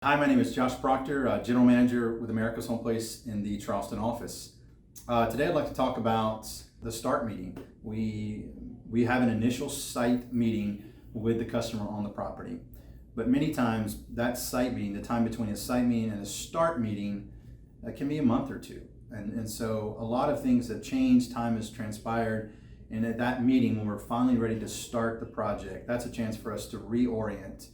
Hi, my name is Josh Proctor, General Manager with America's Home Place in the Charleston office. Today I'd like to talk about the start meeting. We have an initial site meeting with the customer on the property, but many times that site meeting, the time between a site meeting and a start meeting, can be a month or two. And so a lot of things have changed, time has transpired, and at that meeting when we're finally ready to start the project, that's a chance for us to reorient.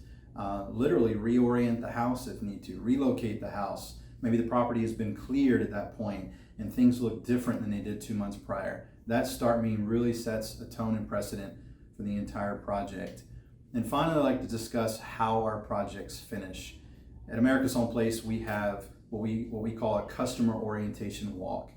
Literally reorient the house if need to, relocate the house. Maybe the property has been cleared at that point and things look different than they did 2 months prior. That start meeting really sets a tone and precedent for the entire project. And finally, I'd like to discuss how our projects finish. At America's Home Place, we have what we call a customer orientation walk.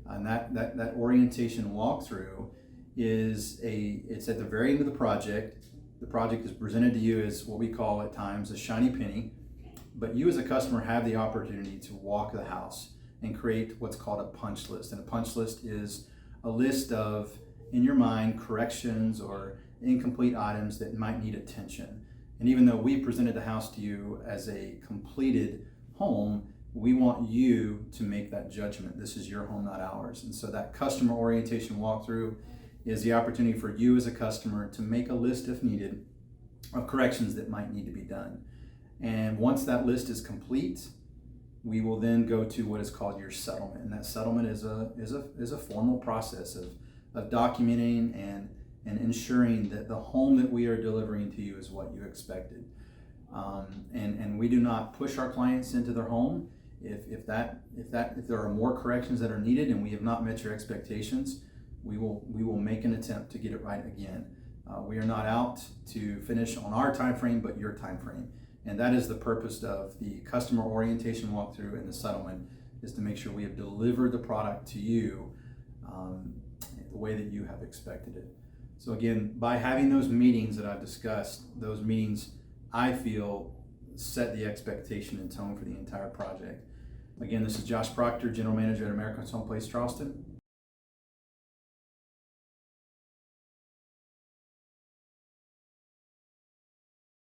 And that orientation walkthrough it's at the very end of the project. The project is presented to you as what we call at times a shiny penny, but you as a customer have the opportunity to walk the house and create what's called a punch list. And a punch list is a list of, in your mind, corrections or incomplete items that might need attention. And even though we presented the house to you as a completed home, we want you to make that judgment. This is your home, not ours. And so that customer orientation walkthrough is the opportunity for you as a customer to make a list if needed of corrections that might need to be done. And once that list is complete, we will then go to what is called your settlement. And that settlement is a formal process of documenting and ensuring that the home that we are delivering to you is what you expected. And we do not push our clients into their home. If there are more corrections that are needed and we have not met your expectations, we will make an attempt to get it right again. We are not out to finish on our time frame, but your time frame. And that is the purpose of the customer orientation walkthrough and the settlement, is to make sure we have delivered the product to you the way that you have expected it. So again, by having those meetings that I've discussed, those meetings, I feel, set the expectation and tone for the entire project. Again, this is Josh Proctor, General Manager at America's Home Place Charleston.